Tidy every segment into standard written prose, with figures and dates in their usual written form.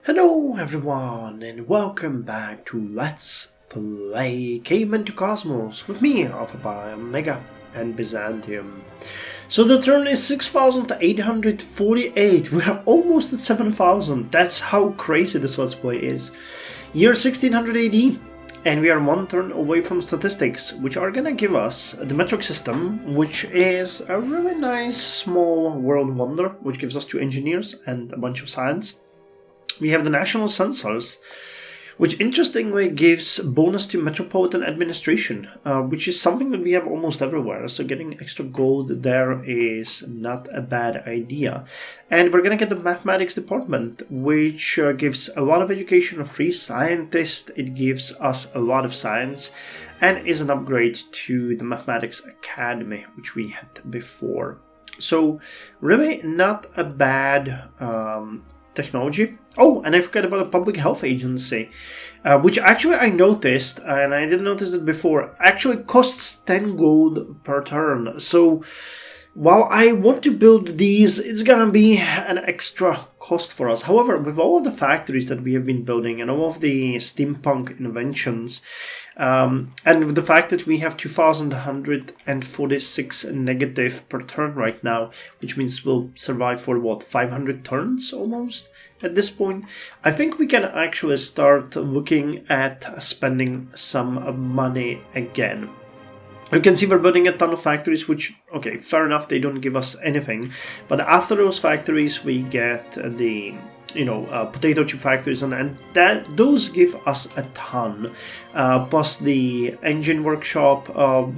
Hello everyone and welcome back to Let's Play Caveman to Cosmos with me, Alpha Pi, Omega and Byzantium. So the turn is 6,848, we're almost at 7,000, that's how crazy this Let's Play is. Year 1600 AD, and we are one turn away from statistics, which are gonna give us the metric system, which is a really nice small world wonder, which gives us 2 engineers and a bunch of science. We have the national censors, which interestingly gives bonus to metropolitan administration, which is something that we have almost everywhere, so getting extra gold there is not a bad idea. And we're gonna get the mathematics department, which gives a lot of education of free scientists, it gives us a lot of science, and is an upgrade to the mathematics academy, which we had before. So really not a bad technology. Oh, and I forgot about a public health agency, which actually I noticed, and I didn't notice it before, actually costs 10 gold per turn. So while I want to build these, it's gonna be an extra cost for us. However, with all of the factories that we have been building and all of the steampunk inventions, and with the fact that we have 2,146 negative per turn right now, which means we'll survive for what, 500 turns almost at this point, I think we can actually start looking at spending some money again. You can see we're building a ton of factories, which, okay, fair enough, they don't give us anything. But after those factories, we get the, potato chip factories, and those give us a ton. Plus the engine workshop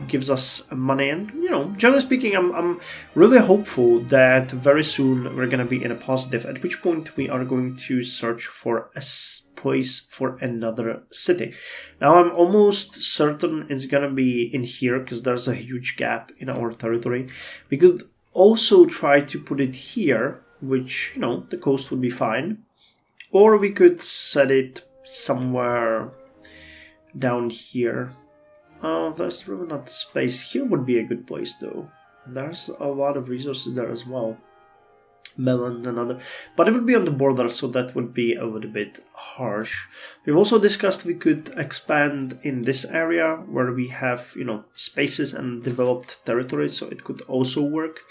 gives us money, and, generally speaking, I'm really hopeful that very soon we're going to be in a positive, at which point we are going to search for a place for another city. Now I'm almost certain it's gonna be in here because there's a huge gap in our territory. We could also try to put it here, which, the coast would be fine. Or we could set it somewhere down here. Oh, there's really not space. Here would be a good place though. There's a lot of resources there as well. Melon, another, but it would be on the border, so that would be a little bit harsh. We've also discussed we could expand in this area where we have, spaces and developed territories, so it could also work.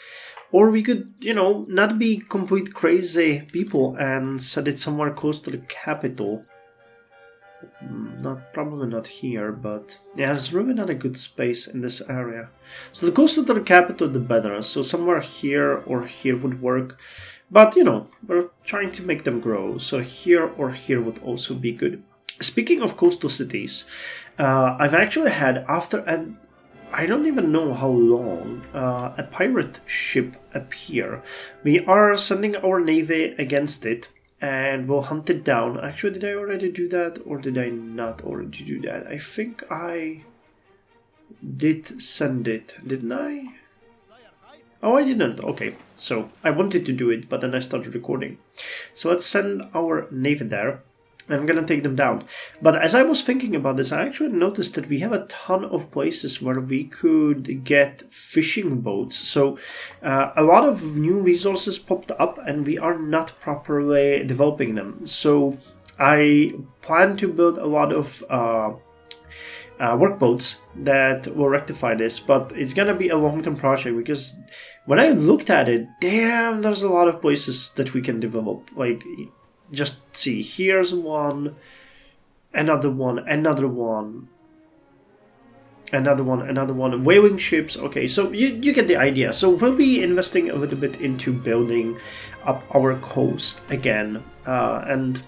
Or we could, not be complete crazy people and set it somewhere close to the capital. Probably not here, but yeah, there's really not a good space in this area. So the closer to the capital, the better. So somewhere here or here would work. But, we're trying to make them grow. So here or here would also be good. Speaking of coastal cities, I've actually had, after I don't even know how long, a pirate ship appear. We are sending our navy against it, and we'll hunt it down. Actually, did I already do that, or did I not already do that? I think I did send it, didn't I? Oh, I didn't. Okay, so I wanted to do it, but then I started recording. So let's send our navy there. I'm gonna take them down. But as I was thinking about this, I actually noticed that we have a ton of places where we could get fishing boats. So a lot of new resources popped up and we are not properly developing them. So I plan to build a lot of workboats that will rectify this, but it's gonna be a long-term project because when I looked at it, damn, there's a lot of places that we can develop. Like, just see, here's one, another one, another one, another one, another one, whaling ships. Okay, so you get the idea. So we'll be investing a little bit into building up our coast again, and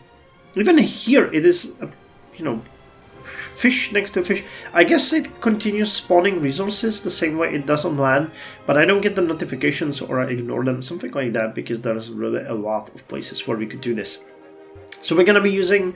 even here it is, fish next to fish. I guess it continues spawning resources the same way it does on land, but I don't get the notifications or I ignore them, something like that, because there's really a lot of places where we could do this. So we're gonna be using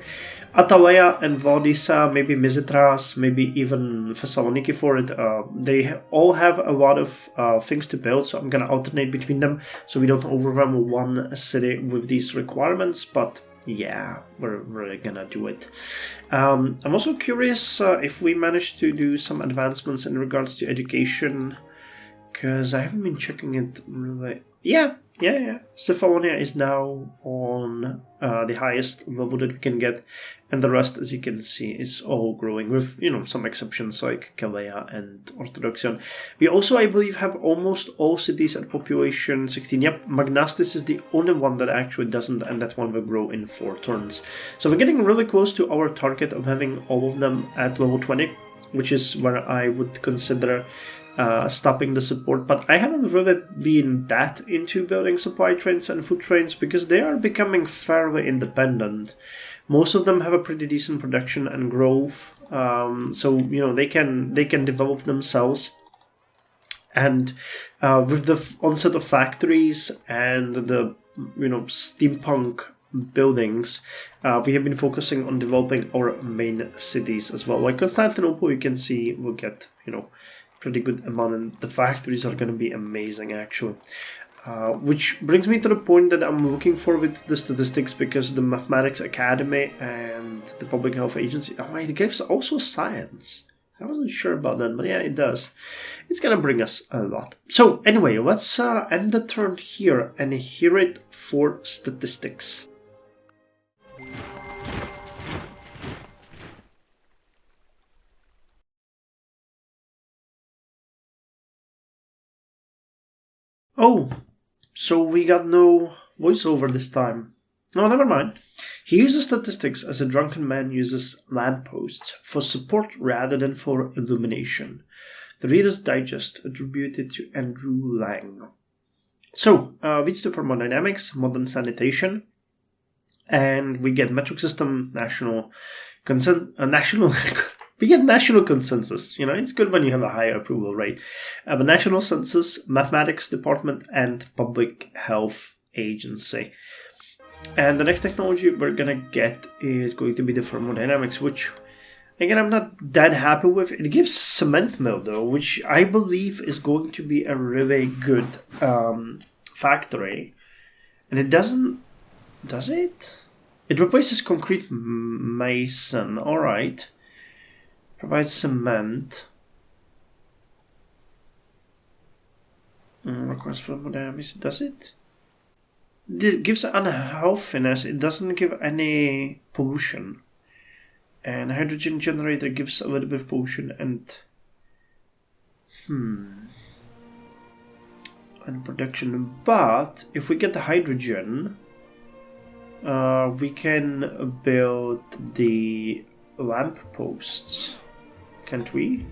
Atalaya and Vodisa, maybe Mizitras, maybe even Thessaloniki for it. They all have a lot of things to build, so I'm gonna alternate between them so we don't overwhelm one city with these requirements, but yeah, we're really gonna do it. I'm also curious if we managed to do some advancements in regards to education, because I haven't been checking it really. Yeah, Yeah. Cephalonia is now on the highest level that we can get, and the rest, as you can see, is all growing with, you know, some exceptions like Caveman and Orthodoxion. We also, I believe, have almost all cities at population 16. Yep, Magnastis is the only one that actually doesn't, and that one will grow in 4 turns. So we're getting really close to our target of having all of them at level 20, which is where I would consider stopping the support, but I haven't really been that into building supply trains and food trains because they are becoming fairly independent. Most of them have a pretty decent production and growth, so you know they can develop themselves. And with the onset of factories and the steampunk buildings, we have been focusing on developing our main cities as well. Like Constantinople, you can see will get pretty good amount, and the factories are going to be amazing actually. Which brings me to the point that I'm looking for with the statistics, because the Mathematics Academy and the Public Health Agency, it gives also science. I wasn't sure about that, but yeah, it does. It's going to bring us a lot. So anyway, let's end the turn here and hear it for statistics. Oh, so we got no voiceover this time. No, never mind. He uses statistics as a drunken man uses lampposts, for support rather than for illumination. The Reader's Digest attributed to Andrew Lang. So, leads to Thermodynamics, modern sanitation, and we get metric system, national we get national consensus. It's good when you have a higher approval rate. But national census, mathematics department, and public health agency. And the next technology we're gonna get is going to be the thermodynamics, which, again, I'm not that happy with. It gives cement mill though, which I believe is going to be a really good factory. And it doesn't, does it? It replaces concrete mason. All right. Provides cement. Requires thermodynamics. Does it? It gives unhealthiness. It doesn't give any pollution. And hydrogen generator gives a little bit of pollution and production. But if we get the hydrogen, we can build the lamp posts. Can't we?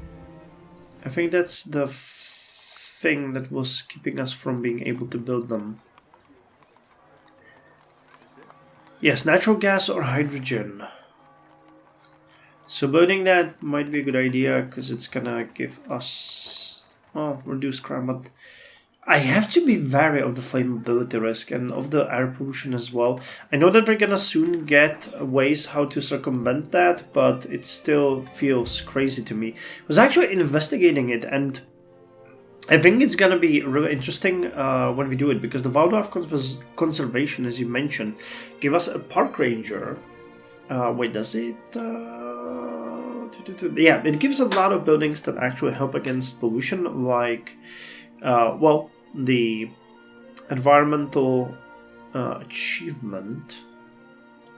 I think that's the thing that was keeping us from being able to build them. Yes, natural gas or hydrogen. So building that might be a good idea because it's gonna give us reduced crime, but I have to be wary of the flammability risk and of the air pollution as well. I know that we're gonna soon get ways how to circumvent that, but it still feels crazy to me. I was actually investigating it, and I think it's gonna be really interesting when we do it, because the wildlife conservation, as you mentioned, give us a park ranger. Wait, does it? Yeah, it gives a lot of buildings that actually help against pollution, like the environmental achievement.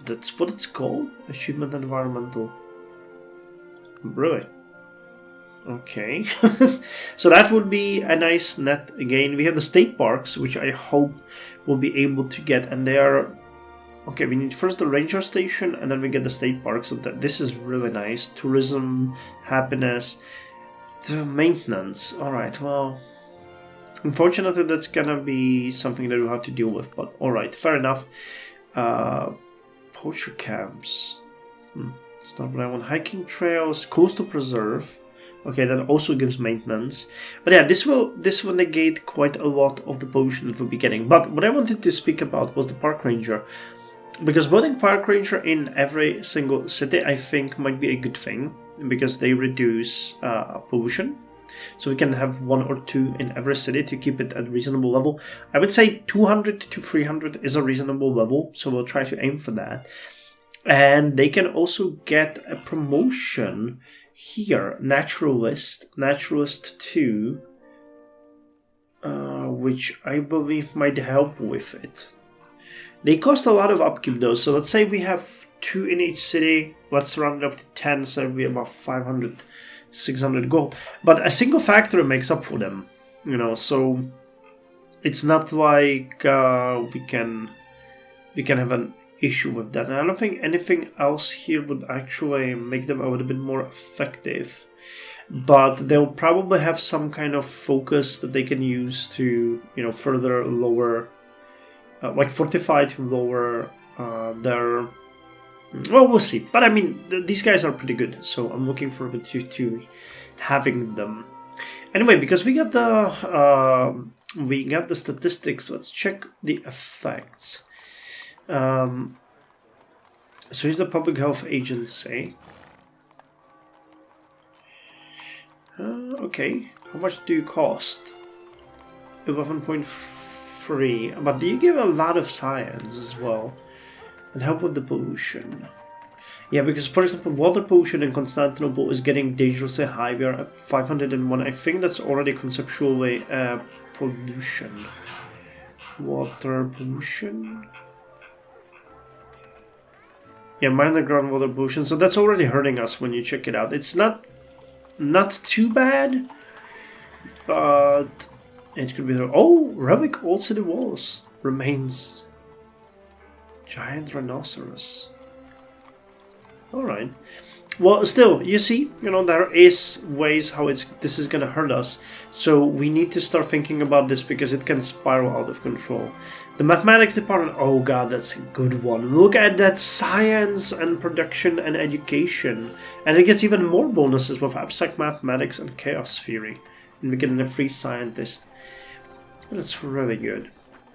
That's what it's called? Achievement environmental. Really? Okay. So that would be a nice net again. We have the state parks, which I hope we'll be able to get, and they are... Okay, we need first the ranger station, and then we get the state park, so that this is really nice. Tourism, happiness, the maintenance. Alright, well... Unfortunately, that's gonna be something that we'll have to deal with, but alright, fair enough. Poacher camps. It's not what I want. Hiking trails, coastal preserve. Okay, that also gives maintenance. But yeah, this will negate quite a lot of the pollution that we'll be getting. But what I wanted to speak about was the park ranger. Because building park ranger in every single city, I think, might be a good thing. Because they reduce pollution. So we can have 1 or 2 in every city to keep it at a reasonable level. I would say 200 to 300 is a reasonable level. So we'll try to aim for that. And they can also get a promotion here, Naturalist 2, which I believe might help with it. They cost a lot of upkeep though. So let's say we have 2 in each city. Let's round it up to 10, so it'll be about 500, 600 gold. But a single factory makes up for them, you know. So it's not like we can have an issue with that. And I don't think anything else here would actually make them a little bit more effective. But they'll probably have some kind of focus that they can use to, you know, further lower, like fortify to lower their. Well, we'll see. But I mean, these guys are pretty good, so I'm looking forward to having them. Anyway, because we got the statistics, let's check the effects. So here's the public health agency. Okay, how much do you cost? 11.3, but do you give a lot of science as well? And help with the pollution. Yeah, because for example, water pollution in Constantinople is getting dangerously high. We are at 501. I think that's already conceptually pollution. Water pollution. Yeah, minor groundwater pollution. So that's already hurting us when you check it out. It's not too bad, but it could be. Oh, relic old city walls remains. Giant rhinoceros. Alright. Well, still, you see, you know, there is ways how this is gonna hurt us. So we need to start thinking about this because it can spiral out of control. The mathematics department, oh god, that's a good one. Look at that science and production and education. And it gets even more bonuses with abstract mathematics and chaos theory. And we get a free scientist. That's really good.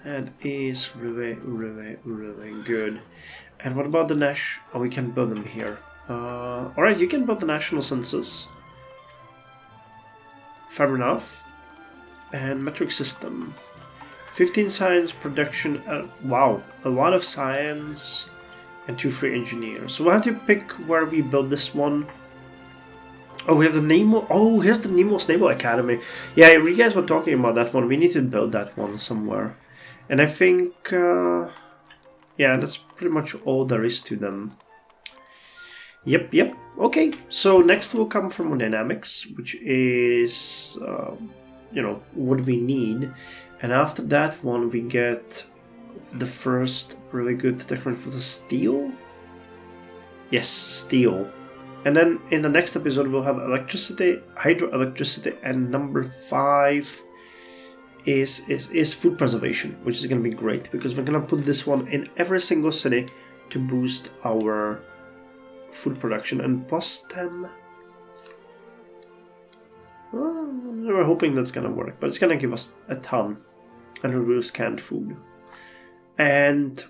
That is really, really, really good. And what about the Nash? Oh, we can build them here. Alright, you can build the national census. Fair enough. And metric system. 15 science production. Wow, a lot of science and 2 free engineers. So we'll have to pick where we build this one. Oh, we have the Nemo. Oh, here's the Nemo's Naval Academy. Yeah, you guys were talking about that one. We need to build that one somewhere. And I think, yeah, that's pretty much all there is to them. Yep. Okay, so next will come Thermodynamics, which is, you know, what we need. And after that one, we get the first really good technology for the steel. Yes, steel. And then in the next episode, we'll have electricity, hydroelectricity, and number 5 is food preservation, which is going to be great because we're going to put this one in every single city to boost our food production. And plus 10. Well, we're hoping that's going to work, but it's going to give us a ton and reduce canned food. And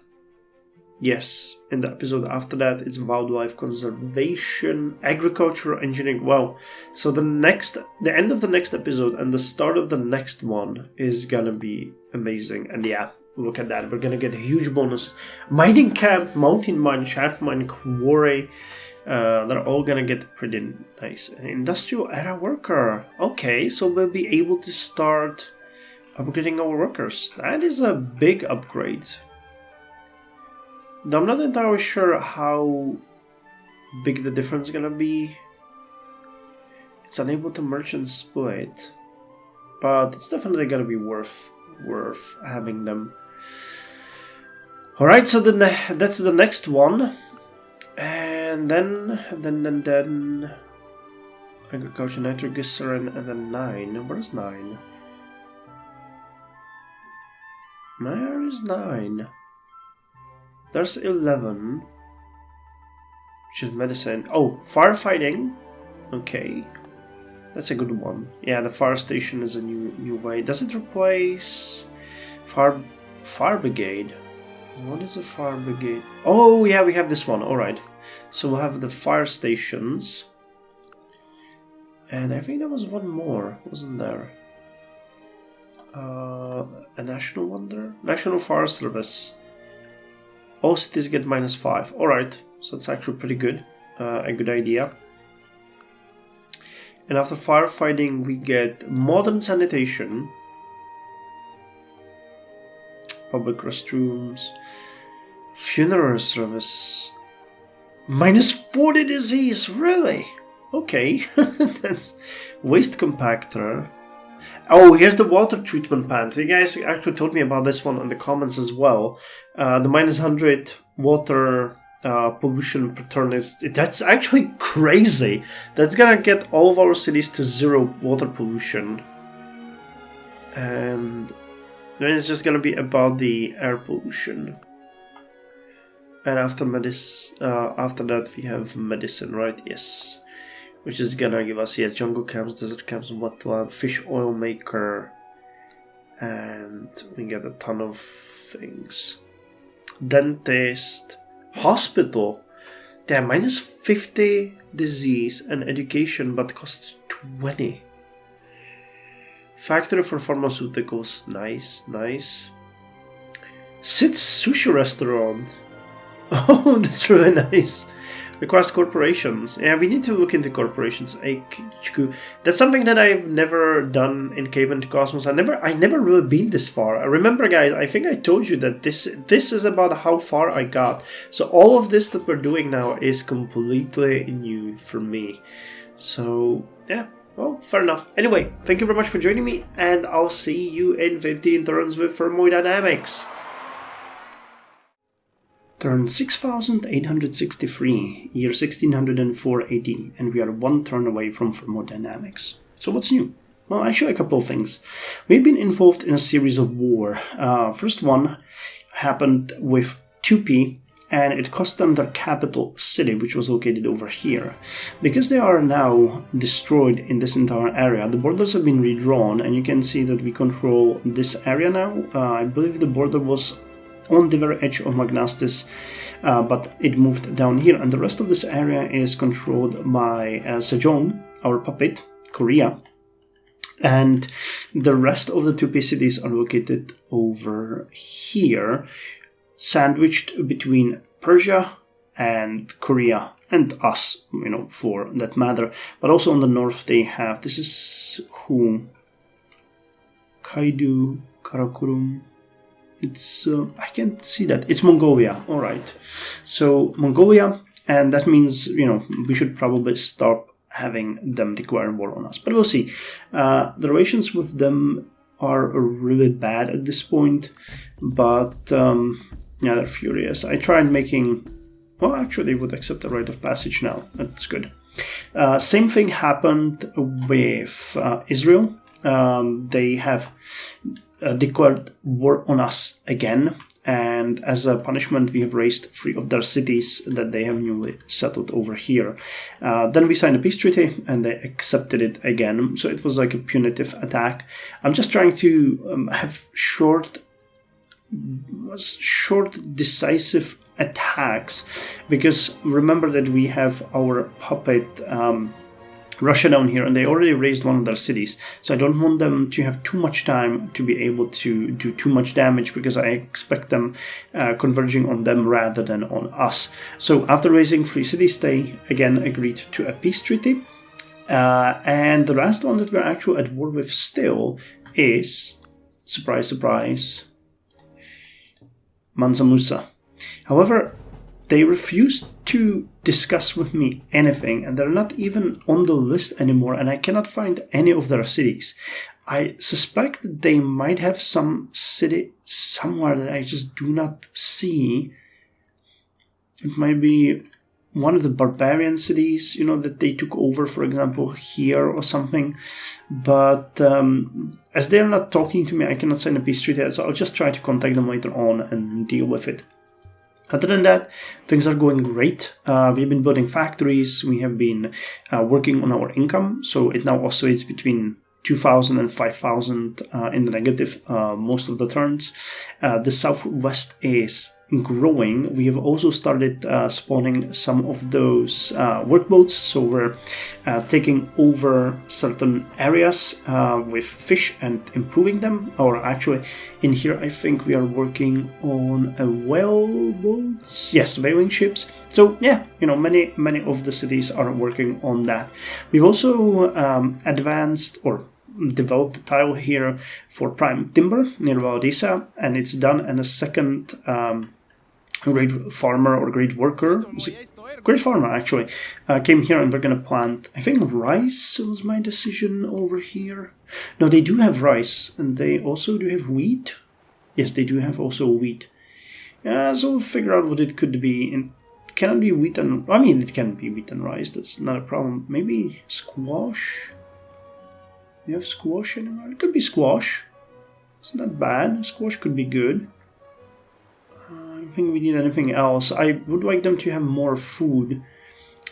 yes, in the episode after that, it's wildlife conservation, agricultural engineering. Wow. So the end of the next episode and the start of the next one is gonna be amazing. And yeah, look at that. We're gonna get a huge bonus. Mining camp, mountain mine, shaft mine, quarry. They're all gonna get pretty nice. Industrial era worker. Okay, so we'll be able to start upgrading our workers. That is a big upgrade. I'm not entirely sure how big the difference is gonna be. It's unable to merge and split, but it's definitely gonna be worth having them. All right, so that's the next one, and then agriculture, nitroglycerin, and then 9. Where's 9? Where is 9? There's 11, which is medicine. Oh, firefighting. Okay, that's a good one. Yeah, the fire station is a new way. Does it replace fire brigade? What is a fire brigade? Oh yeah, we have this one. All right, so we'll have the fire stations, and I think there was one more, wasn't there? A national wonder, National Fire Service. All cities get -5. Alright, so it's actually pretty good. A good idea. And after firefighting, we get modern sanitation, public restrooms, Funeral service. -40 disease, really? Okay. That's waste compactor. Oh, here's the water treatment plant. You guys actually told me about this one in the comments as well. The -100 water pollution per turn that's actually crazy. That's gonna get all of our cities to 0 water pollution. And then it's just gonna be about the air pollution. And after that we have medicine, right? Yes. Which is gonna give us, yes, jungle camps, desert camps, wet fish oil maker, and we get a ton of things. Dentist, hospital, they're -50 disease and education, but costs 20. Factory for pharmaceuticals, nice, nice. Sid's sushi restaurant. Oh, that's really nice. Requires corporations. Yeah, we need to look into corporations. HQ. That's something that I've never done in Caveman to Cosmos. I never really been this far. I remember, guys, I think I told you that this is about how far I got. So all of this that we're doing now is completely new for me. So yeah, well, fair enough. Anyway, thank you very much for joining me, and I'll see you in 15 turns with Thermodynamics. Turn 6863, year 1604 AD, and we are 1 turn away from Thermodynamics. So what's new? Well, actually a couple of things. We've been involved in a series of war. First one happened with 2P, and it cost them their capital city, which was located over here. Because they are now destroyed in this entire area, the borders have been redrawn, and you can see that we control this area now. I believe the border was on the very edge of Magnastis, but it moved down here, and the rest of this area is controlled by Sejong, our puppet, Korea, and the rest of the 2P cities are located over here, sandwiched between Persia and Korea, and us, you know, for that matter. But also on the north they have, this is who? Kaidu, Karakorum. It's, I can't see that. It's Mongolia, alright. So, Mongolia, and that means, you know, we should probably stop having them declare war on us. But we'll see. The relations with them are really bad at this point, but, yeah, they're furious. I tried making, well, actually, they would accept the right of passage now. That's good. Same thing happened with Israel. They have declared war on us again, and as a punishment we have razed 3 of their cities that they have newly settled over here. Then we signed a peace treaty and they accepted it again, so it was like a punitive attack. I'm just trying to have short decisive attacks, because remember that we have our puppet Russia down here, and they already raised 1 of their cities, so I don't want them to have too much time to be able to do too much damage, because I expect them converging on them rather than on us. So after raising 3 cities, they again agreed to a peace treaty, and the last one that we're actually at war with still is, surprise surprise, Mansa Musa. However, they refused to discuss with me anything, and they're not even on the list anymore, and I cannot find any of their cities. I suspect that they might have some city somewhere that I just do not see. It might be one of the barbarian cities, you know, that they took over, for example, here or something. But as they're not talking to me, I cannot sign a peace treaty, so I'll just try to contact them later on and deal with it. Other than that, things are going great. We've been building factories. We have been working on our income. So it now oscillates between 2,000 and 5,000 in the negative most of the turns. The southwest is growing. We have also started spawning some of those workboats. So we're taking over certain areas with fish and improving them. Or actually, in here, I think we are working on a whale boats. Yes, whaling ships. So yeah, you know, many of the cities are working on that. We've also advanced or developed a tile here for prime timber near Valdisa, and it's done in a second a great farmer or a great worker. Great farmer, actually, came here and we're gonna plant, I think, rice was my decision over here. No, they do have rice, and they also do have wheat. Yes, they do have also wheat. So we'll figure out what it could be. And it cannot be wheat and... I mean, it can be wheat and rice, that's not a problem. Maybe squash? You have squash anywhere? It could be squash. It's not bad. Squash could be good. I don't think we need anything else. I would like them to have more food.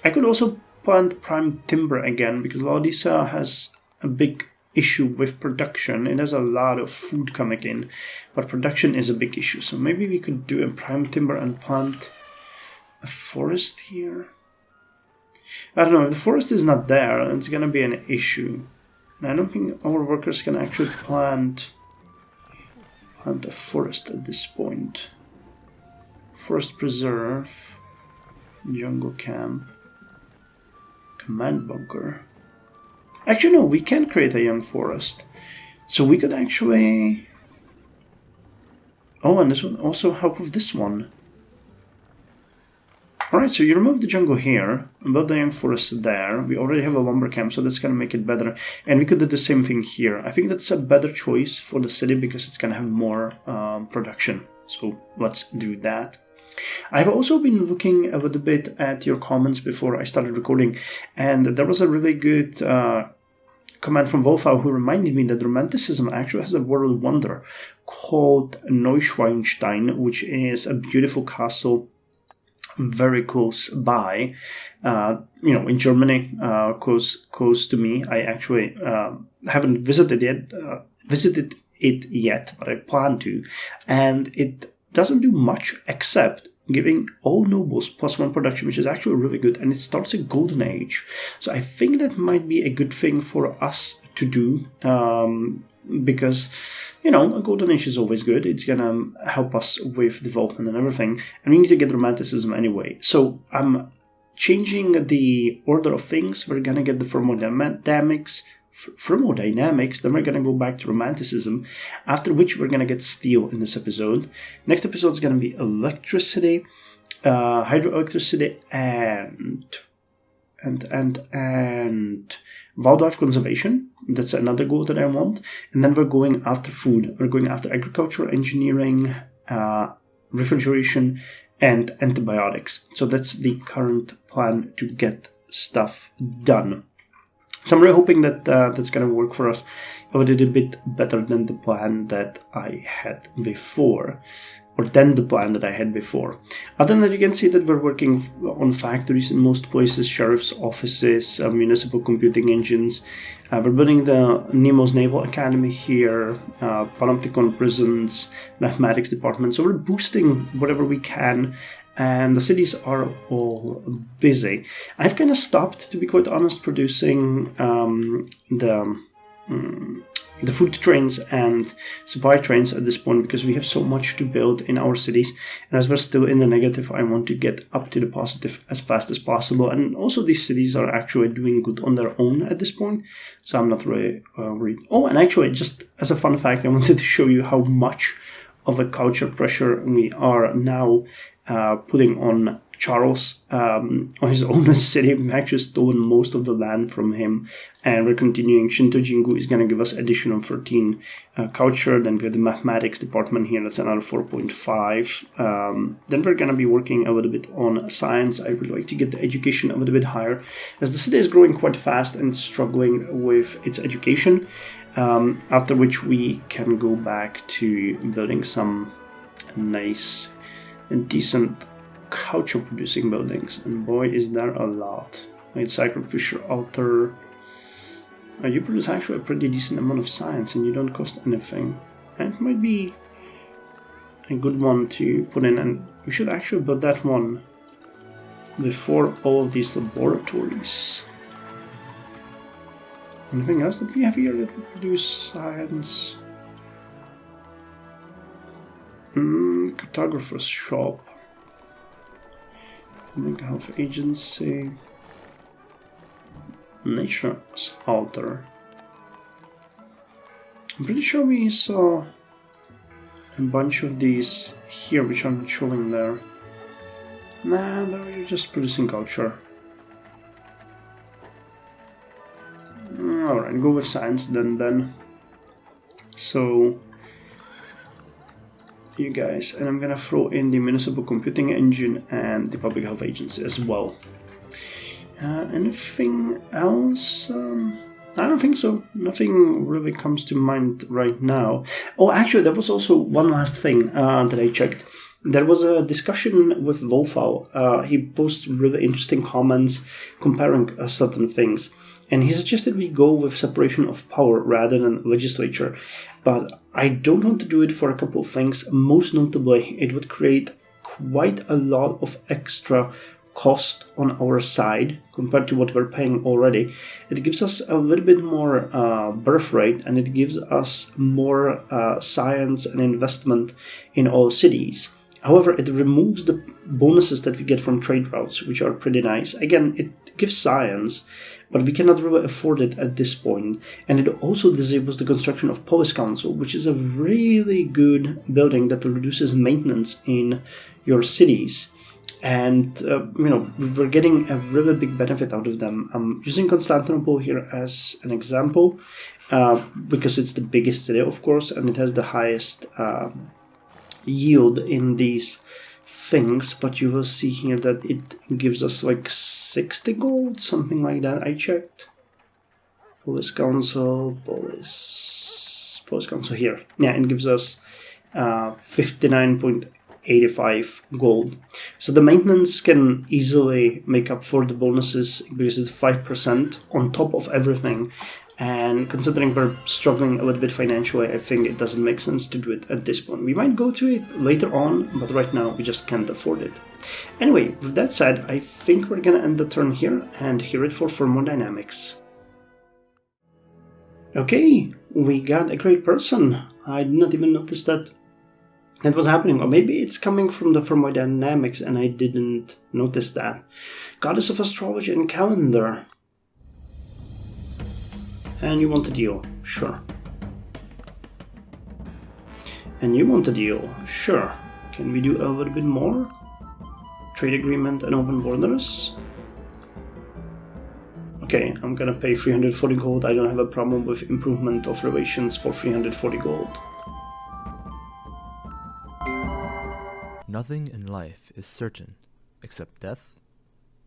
I could also plant prime timber again, because Laodicea has a big issue with production. It has a lot of food coming in, but production is a big issue. So maybe we could do a prime timber and plant a forest here. I don't know, if the forest is not there, it's gonna be an issue. And I don't think our workers can actually plant a forest at this point. Forest preserve, jungle camp, command bunker. Actually, no, we can create a young forest. So we could actually... Oh, and this would also help with this one. Alright, so you remove the jungle here, and build the young forest there. We already have a lumber camp, so that's going to make it better. And we could do the same thing here. I think that's a better choice for the city, because it's going to have more production. So let's do that. I've also been looking a little bit at your comments before I started recording, and there was a really good comment from Wolfau who reminded me that Romanticism actually has a world wonder called Neuschwanstein, which is a beautiful castle very close by, in Germany, close to me. I actually haven't visited it yet, but I plan to, and it doesn't do much except giving all nobles +1 production, which is actually really good, and it starts a golden age. So I think that might be a good thing for us to do, because, a golden age is always good. It's gonna help us with development and everything, and we need to get Romanticism anyway. So I'm changing the order of things. We're gonna get the Thermodynamics, then we're gonna go back to Romanticism, after which we're gonna get steel in this episode. Next episode is gonna be electricity, hydroelectricity, and wildlife conservation. That's another goal that I want. And then we're going after food. We're going after agriculture, engineering, refrigeration, and antibiotics. So that's the current plan to get stuff done. So I'm really hoping that that's going to work for us a little bit better than the plan that I had before. Other than that, you can see that we're working on factories in most places, sheriff's offices, municipal computing engines. We're building the Nemo's Naval Academy here, Panopticon prisons, mathematics department. So we're boosting whatever we can, and the cities are all busy. I've kind of stopped, to be quite honest, producing the food trains and supply trains at this point, because we have so much to build in our cities, and as we're still in the negative, I want to get up to the positive as fast as possible. And also these cities are actually doing good on their own at this point, so I'm not really worried. Oh, and actually, just as a fun fact, I wanted to show you how much of a culture pressure we are now putting on Charles on his own city. We've actually stolen most of the land from him, and we're continuing. Shinto Jingu is going to give us additional 13 culture. Then we have the mathematics department here, that's another 4.5. Then we're going to be working a little bit on science. I would like to get the education a little bit higher, as the city is growing quite fast and struggling with its education, after which we can go back to building some nice and decent culture producing buildings, and boy is there a lot. Like sacrificial altar. You produce actually a pretty decent amount of science, and you don't cost anything. And it might be a good one to put in, and we should actually build that one before all of these laboratories. Anything else that we have here that would produce science? Cartographer's shop. Public health agency. Nature's altar. I'm pretty sure we saw a bunch of these here which aren't showing there. Nah, no, you're just producing culture. Alright, go with science then. So, you guys, and I'm gonna throw in the municipal computing engine and the public health agency as well. Anything else? I don't think so. Nothing really comes to mind right now. Oh, actually, there was also one last thing that I checked. There was a discussion with Wolfau. He posts really interesting comments comparing certain things. And he suggested we go with separation of power rather than legislature. But I don't want to do it for a couple of things. Most notably, it would create quite a lot of extra cost on our side compared to what we're paying already. It gives us a little bit more birth rate, and it gives us more science and investment in all cities. However, it removes the bonuses that we get from trade routes, which are pretty nice. Again, it gives science, but we cannot really afford it at this point. And it also disables the construction of Police Council, which is a really good building that reduces maintenance in your cities. And, we're getting a really big benefit out of them. I'm using Constantinople here as an example, because it's the biggest city, of course, and it has the highest yield in these things, but you will see here that it gives us like 60 gold, something like that. I checked. Police Council here. Yeah, it gives us 59.85 gold. So the maintenance can easily make up for the bonuses because it's 5% on top of everything. And considering we're struggling a little bit financially, I think it doesn't make sense to do it at this point. We might go to it later on, but right now we just can't afford it. Anyway, with that said, I think we're gonna end the turn here and hear it for Thermodynamics. Okay, we got a great person. I did not even notice that it was happening, or maybe it's coming from the Thermodynamics and I didn't notice that. Goddess of Astrology and Calendar. And you want a deal? Sure. And you want a deal? Sure. Can we do a little bit more? Trade agreement and open borders? Okay, I'm gonna pay 340 gold. I don't have a problem with improvement of relations for 340 gold. Nothing in life is certain except death,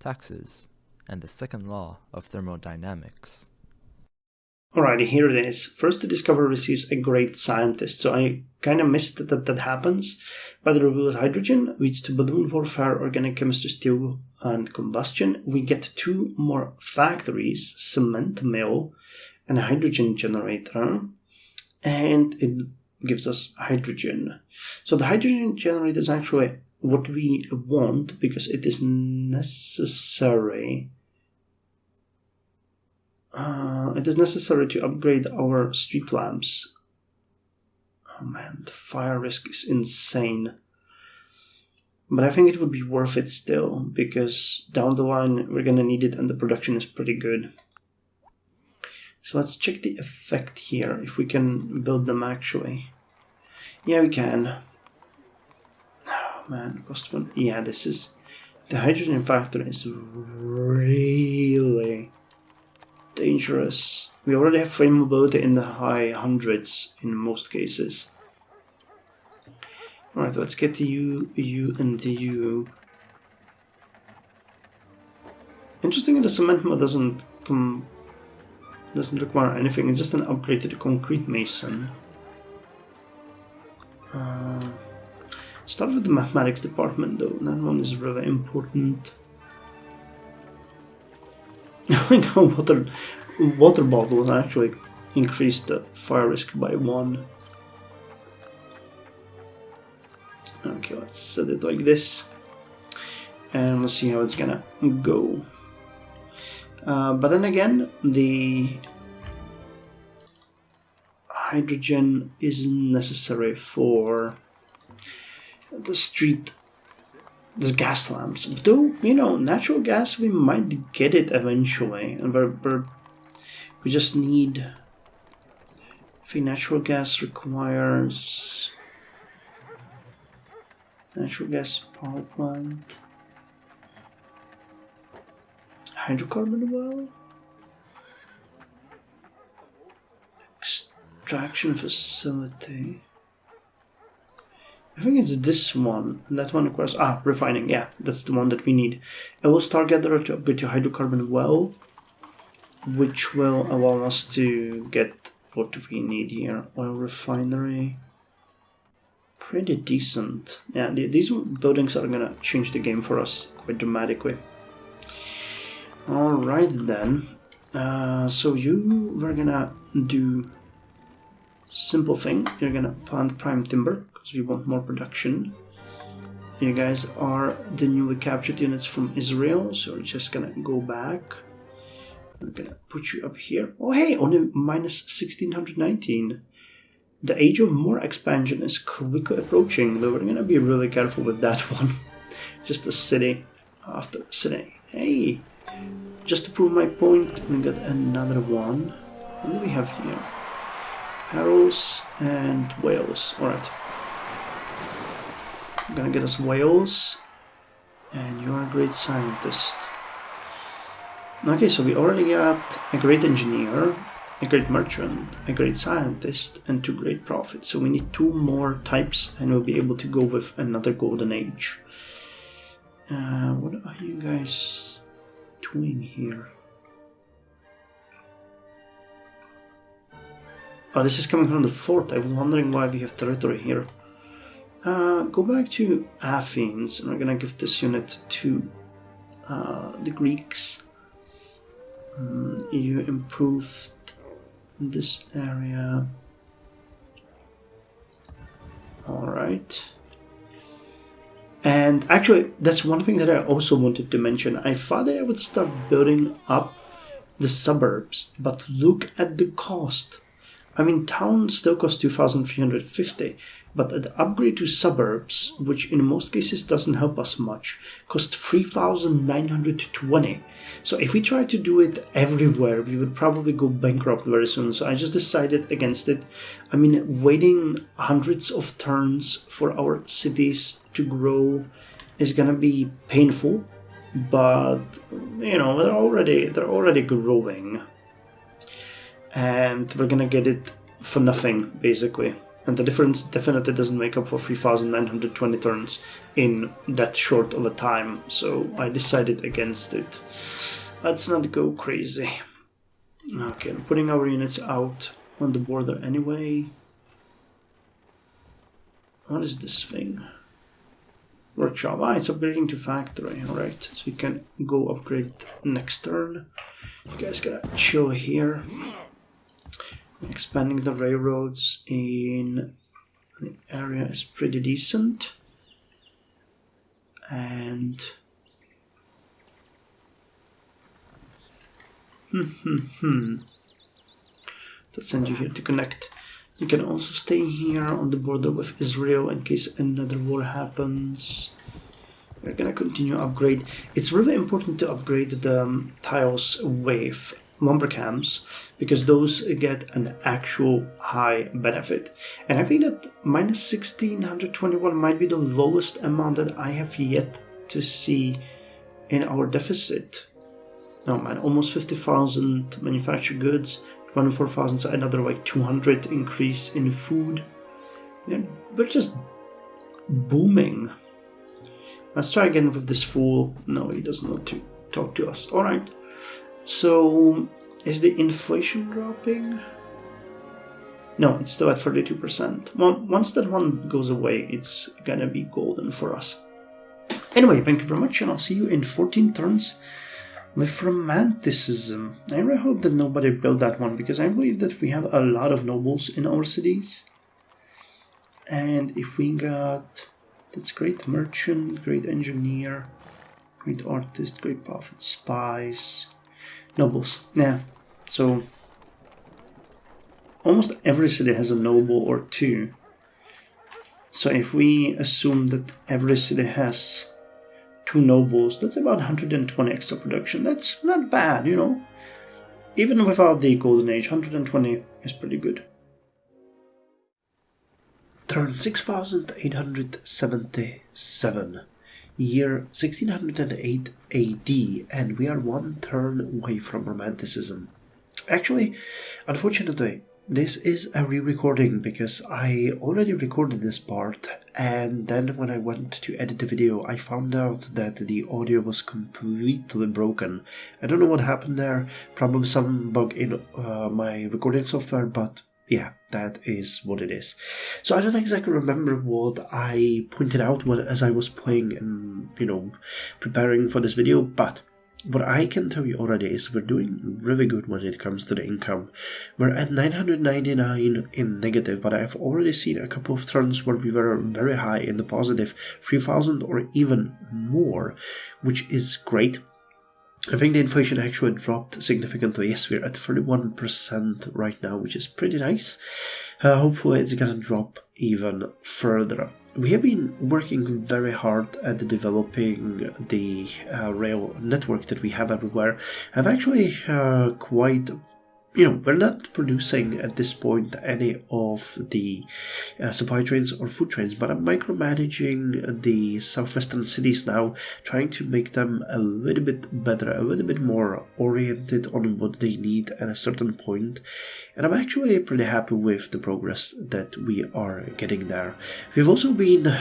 taxes, and the second law of thermodynamics. Alrighty, here it is. First, the Discoverer receives a great scientist, so I kind of missed that happens. But the reveals hydrogen leads to balloon warfare, organic chemistry, steel, and combustion. We get 2 more factories, cement mill, and a hydrogen generator, and it gives us hydrogen. So the hydrogen generator is actually what we want because it is necessary. It is necessary to upgrade our street lamps. Oh man, the fire risk is insane. But I think it would be worth it still, because down the line we're gonna need it and the production is pretty good. So let's check the effect here, if we can build them actually. Yeah, we can. Oh man, cost one. Yeah, this is... The hydrogen factor is really dangerous. We already have flammability in the high hundreds in most cases. Alright, let's get to you, and you. Interesting, the cement mod doesn't require anything, it's just an upgrade to the concrete mason. Start with the mathematics department though, that one is really important. Like how water bottles actually increase the fire risk by 1. Okay, let's set it like this. And we'll see how it's gonna go. But then again, the hydrogen is necessary for the gas lamps. Though, natural gas, we might get it eventually. And we just need... I think natural gas requires... Natural gas power plant. hydrocarbon well? Extraction facility. I think it's this one. That one requires refining. Yeah, that's the one that we need. I will Star Gatherer to upgrade to hydrocarbon well, which will allow us to get what we need here. Oil refinery. Pretty decent. Yeah, these buildings are gonna change the game for us quite dramatically. Alright then. So we're gonna do simple thing. You're gonna plant prime timber because we want more production. You guys are the newly captured units from Israel, so we're just gonna go back. We're gonna put you up here. Oh hey, only minus 1619. The age of more expansion is quickly approaching, though we're gonna be really careful with that one. Just a city after city. Hey! Just to prove my point, we got another one. What do we have here? Arrows and whales. Alright. I'm gonna get us whales. And you're a great scientist. Okay, so we already got a great engineer, a great merchant, a great scientist, and 2 great prophets. So we need 2 more types and we'll be able to go with another golden age. What are you guys doing here? Oh, this is coming from the fort. I was wondering why we have territory here. Go back to Athens, and we're gonna give this unit to the Greeks. You improved this area. Alright. And actually, that's one thing that I also wanted to mention. I thought that I would start building up the suburbs, but look at the cost. I mean, town still costs 2,350, but the upgrade to suburbs, which in most cases doesn't help us much, costs 3,920. So if we try to do it everywhere, we would probably go bankrupt very soon. So I just decided against it. I mean, waiting hundreds of turns for our cities to grow is gonna be painful, but you know, they're already growing. And we're gonna get it for nothing, basically. And the difference definitely doesn't make up for 3,920 turns in that short of a time, so I decided against it. Let's not go crazy. Okay, I'm putting our units out on the border anyway. What is this thing? Workshop. It's upgrading to factory, alright. So you can go upgrade next turn. You guys gotta chill here. Expanding the railroads in the area is pretty decent. And let's send you here to connect. You can also stay here on the border with Israel in case another war happens. We're gonna continue upgrade. It's really important to upgrade the tiles with lumber camps, because those get an actual high benefit. And I think that minus 1621 might be the lowest amount that I have yet to see in our deficit. No man, almost 50,000 manufactured goods, 24,000, so another like 200 increase in food. Yeah, we're just booming. Let's try again with this fool. No, he doesn't want to talk to us. Alright. So, is the inflation dropping? No, it's still at 32%. Well, once that one goes away, it's gonna be golden for us. Anyway, thank you very much, and I'll see you in 14 turns with Romanticism. I really hope that nobody built that one, because I believe that we have a lot of nobles in our cities. And if we got... That's great merchant, great engineer, great artist, great prophet, spies... Nobles, yeah. So almost every city has a noble or 2. So if we assume that every city has 2 nobles, that's about 120 extra production. That's not bad, you know. Even without the golden age, 120 is pretty good. Turn 6,877. year 1608 AD, and we are one turn away from Romanticism. Actually, unfortunately, this is a re-recording because I already recorded this part, and then when I went to edit the video I found out that the audio was completely broken. I don't know what happened there, probably some bug in my recording software, but yeah, that is what it is. So I don't exactly remember what I pointed out as I was playing and, preparing for this video, but what I can tell you already is we're doing really good when it comes to the income. We're at 999 in negative, but I've already seen a couple of turns where we were very high in the positive, 3,000 or even more, which is great. I think the inflation actually dropped significantly. Yes, we're at 31% right now, which is pretty nice. Hopefully it's gonna drop even further. We have been working very hard at developing the rail network that we have everywhere. I've actually we're not producing at this point any of the supply trains or food trains, but I'm micromanaging the southwestern cities now, trying to make them a little bit better, a little bit more oriented on what they need at a certain point. And I'm actually pretty happy with the progress that we are getting there. We've also been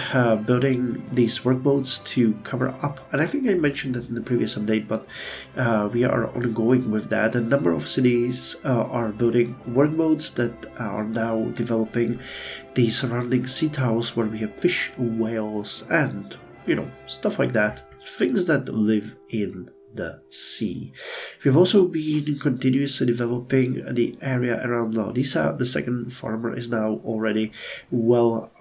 building these workboats to cover up, and I think I mentioned that in the previous update, but we are ongoing with that. A number of cities are building workboats that are now developing the surrounding sea tiles where we have fish, whales, and, stuff like that. Things that live in the sea. We've also been continuously developing the area around Laodicea. The second farmer is now already well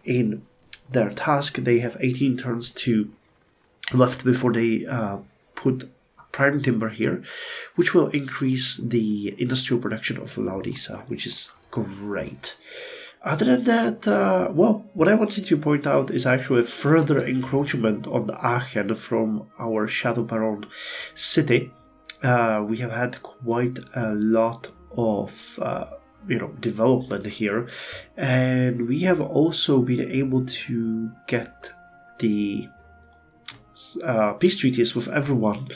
in their task. They have 18 turns left before they put prime timber here, which will increase the industrial production of Laodicea, which is great. Other than that, what I wanted to point out is actually further encroachment on Aachen from our Shadow Baron city. We have had quite a lot of development here, and we have also been able to get the peace treaties with everyone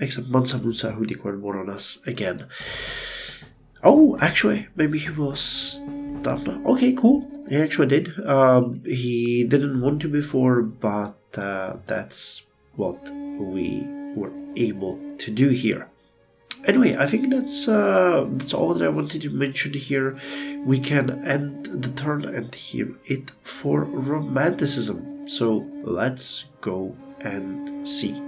except Mansa Musa, who declared war on us again. Oh, actually, maybe he was done. Okay, cool. He actually did. He didn't want to before, but that's what we were able to do here. Anyway, I think that's all that I wanted to mention here. We can end the turn and hear it for Romanticism. So let's go and see.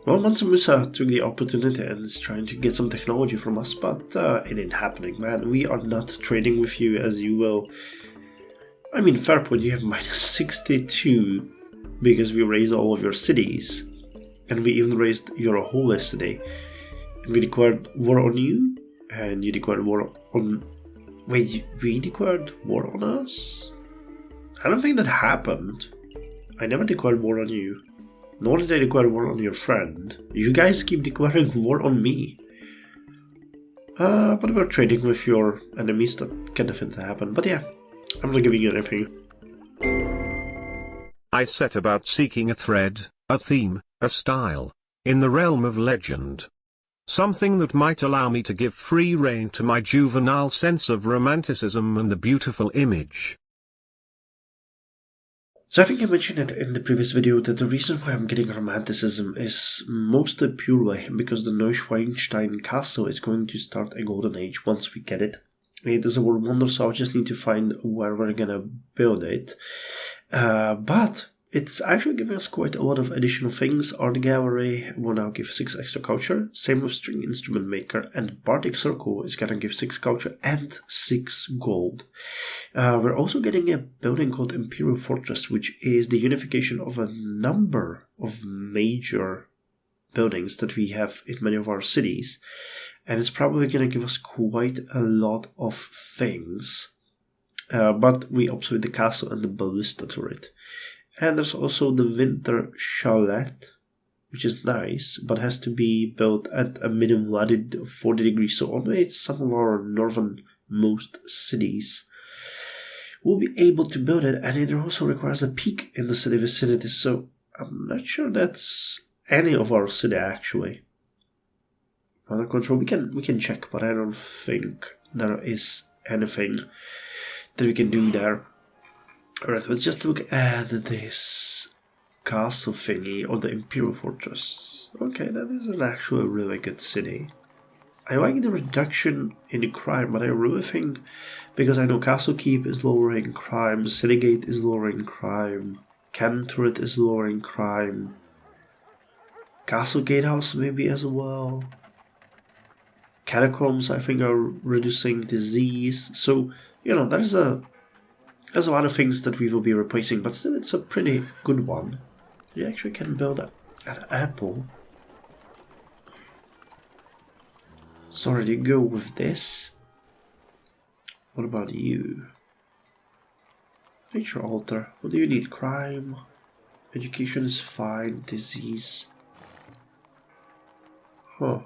Well, Mansa Musa took the opportunity and is trying to get some technology from us, but it ain't happening, man. We are not trading with you as you will. I mean, fair point, you have minus 62 because we raised all of your cities, and we even raised your holy city. And we declared war on you, and you declared war on... Wait, we declared war on us? I don't think that happened. I never declared war on you. Nor did I declare war on your friend. You guys keep declaring war on me. But we're trading with your enemies, that can definitely happen. But yeah, I'm not giving you anything. I set about seeking a thread, a theme, a style, in the realm of legend. Something that might allow me to give free rein to my juvenile sense of romanticism and the beautiful image. So I think I mentioned it in the previous video that the reason why I'm getting Romanticism is mostly purely because the Neuschwanstein castle is going to start a golden age once we get it. It is a world wonder, so I just need to find where we're gonna build it. But it's actually giving us quite a lot of additional things. Art Gallery will now give 6 extra culture, same with String Instrument Maker, and Bardic Circle is gonna give 6 culture and 6 gold. We're also getting a building called Imperial Fortress, which is the unification of a number of major buildings that we have in many of our cities, and it's probably gonna give us quite a lot of things. But we obsolete the castle and the ballista turret. And there's also the Winter Chalet, which is nice, but has to be built at a minimum latitude of 40 degrees, so only it's some of our northernmost cities. we'll be able to build it, and it also requires a peak in the city vicinity, so I'm not sure that's any of our city actually. Weather control, we can check, but I don't think there is anything that we can do there. Alright, let's just look at this castle thingy or the Imperial Fortress. Okay, that is an actually really good city. I like the reduction in the crime, but I really think, because I know Castle Keep is lowering crime, City Gate is lowering crime, Cannon Turret is lowering crime, Castle Gatehouse maybe as well. Catacombs, I think, are reducing disease. So, you know, there's a lot of things that we will be replacing, but still it's a pretty good one. You actually can build an apple. So already go with this. What about you? Nature altar. What do you need? Crime. Education is fine. Disease. Huh.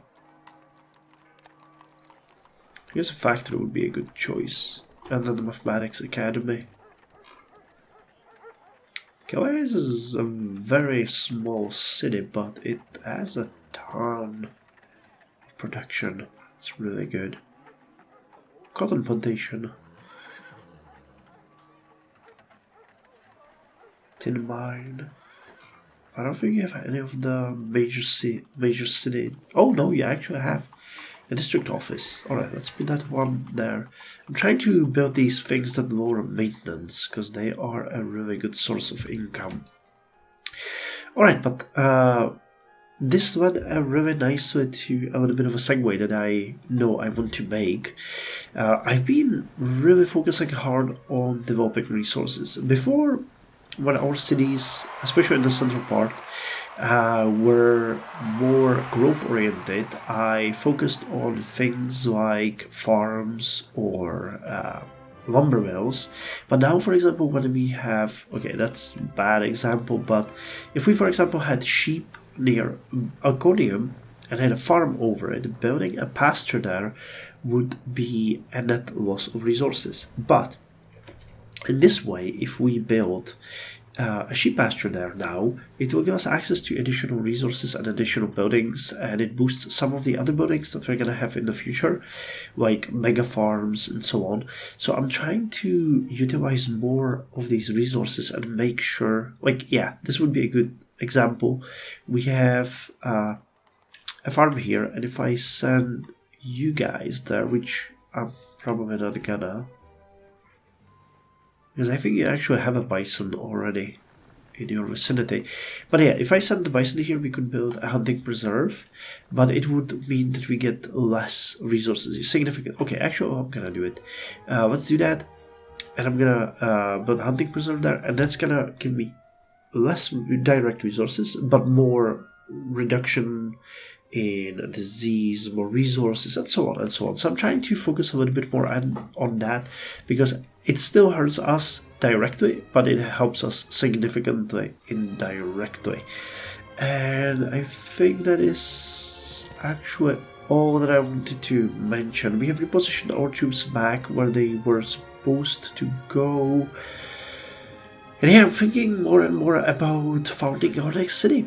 I guess a factory would be a good choice. And then the Mathematics Academy. Calais is a very small city, but it has a ton of production. It's really good. Cotton plantation. Tin mine. I don't think you have any of the major city. Oh no, you actually have a district office. Alright, let's put that one there. I'm trying to build these things that lower maintenance, because they are a really good source of income. Alright, but this led a really nice way to a little bit of a segue that I know I want to make. I've been really focusing hard on developing resources. Before, when our cities, especially in the central part, were more growth oriented, I focused on things like farms or lumber mills. But now, for example, when we have, okay, that's a bad example, but if we, for example, had sheep near Alconium and had a farm over it, building a pasture there would be a net loss of resources. But in this way, if we build a sheep pasture there now, it will give us access to additional resources and additional buildings, and it boosts some of the other buildings that we're going to have in the future, like mega farms and so on. So I'm trying to utilize more of these resources and make sure, like, yeah, this would be a good example. We have a farm here, and if I send you guys there, which I'm probably not gonna, because I think you actually have a bison already in your vicinity. But yeah, if I send the bison here, we could build a hunting preserve, but it would mean that we get less resources. Significant. Okay, actually, I'm gonna do it. Let's do that, and I'm gonna build a hunting preserve there, and that's gonna give me less direct resources, but more reduction in disease, more resources, and so on and so on. So I'm trying to focus a little bit more on that, because it still hurts us directly, but it helps us significantly indirectly. And I think that is actually all that I wanted to mention. We have repositioned our troops back where they were supposed to go. And yeah, I'm thinking more and more about founding our next city.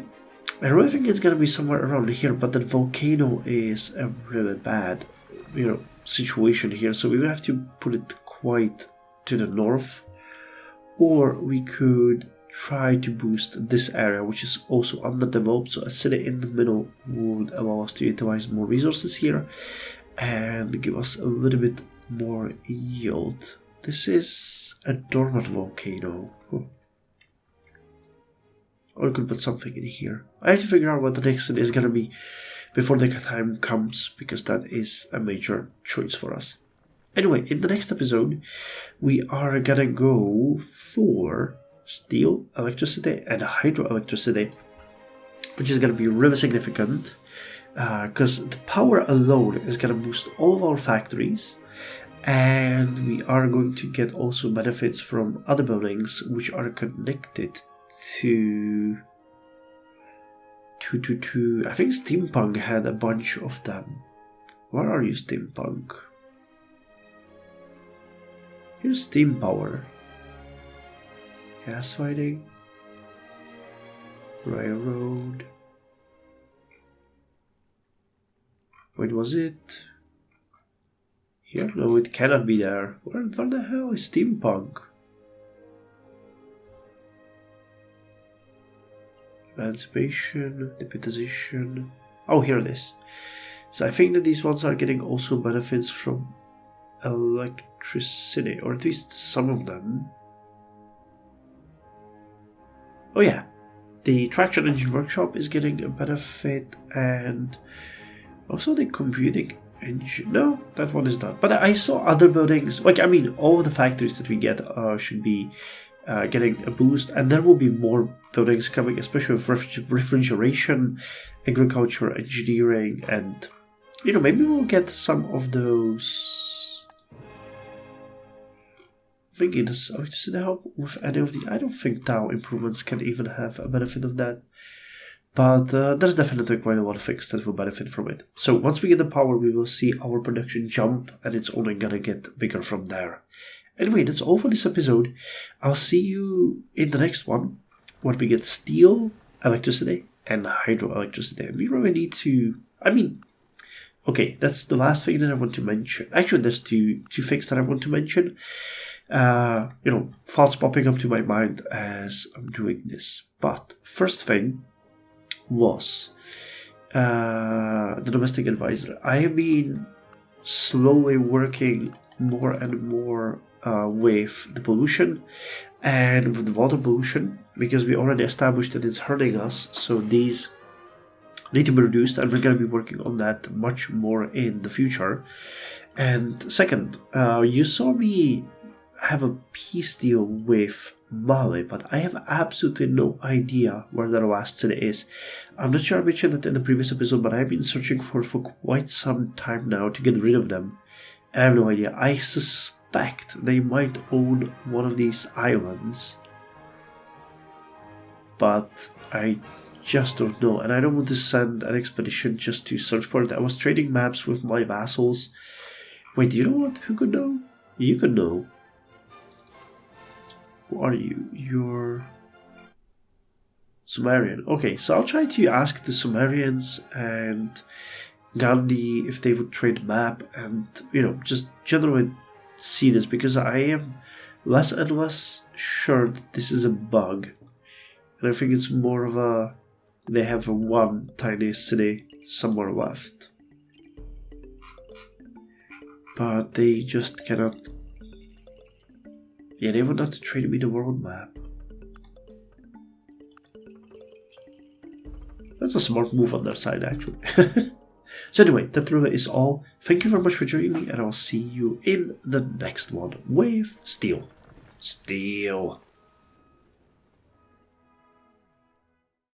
I really think it's gonna be somewhere around here, but that volcano is a really bad, situation here. So we will have to put it quite to the north, or we could try to boost this area, which is also underdeveloped. So a city in the middle would allow us to utilize more resources here and give us a little bit more yield. This is a dormant volcano. Or we could put something in here. I have to figure out what the next city is gonna be before the time comes, because that is a major choice for us. Anyway, in the next episode, we are gonna go for steel, electricity, and hydroelectricity, which is gonna be really significant, because the power alone is gonna boost all of our factories, and we are going to get also benefits from other buildings which are connected to I think Steampunk had a bunch of them. Where are you, Steampunk? Here's Steam Power. gas fighting, railroad. Wait, was it here? No, it cannot be there. Where the hell is steampunk? Emancipation, deputization. Oh, here it is. So I think that these ones are getting also benefits from electricity, or at least some of them. Oh yeah, the traction engine workshop is getting a benefit, and also the computing engine. No, that one is not. But I saw other buildings, like, I mean, all of the factories that we get should be getting a boost, and there will be more buildings coming, especially with refrigeration, agriculture, engineering, and, you know, maybe we'll get some of those. I think it is. Does it help with any of the? I don't think Tau improvements can even have a benefit of that. But there's definitely quite a lot of things that will benefit from it. So once we get the power, we will see our production jump, and it's only gonna get bigger from there. Anyway, that's all for this episode. I'll see you in the next one, when we get steel, electricity, and hydroelectricity. And we really need to... I mean, okay, that's the last thing that I want to mention. Actually, there's two things that I want to mention. You know, thoughts popping up to my mind as I'm doing this. But first thing was the domestic advisor. I have been slowly working more and more with the pollution and with the water pollution, because we already established that it's hurting us, so these need to be reduced, and we're going to be working on that much more in the future. And second, you saw me have a peace deal with Mali, but I have absolutely no idea where the last city is. I'm not sure I mentioned it in the previous episode, but I've been searching for quite some time now to get rid of them, and I have no idea. I suspect they might own one of these islands, but I just don't know, and I don't want to send an expedition just to search for it. I was trading maps with my vassals. Wait, you know what? Who could know? You could know. Who are you? You're Sumerian. Okay, so I'll try to ask the Sumerians and Gandhi if they would trade a map, and, you know, just generally see this, because I am less and less sure that this is a bug. And I think it's more of a... they have one tiny city somewhere left. But they just cannot... yeah, they would not trade me the world map. That's a smart move on their side, actually. So anyway, that really is all. Thank you very much for joining me, and I'll see you in the next one with Steel. Steel.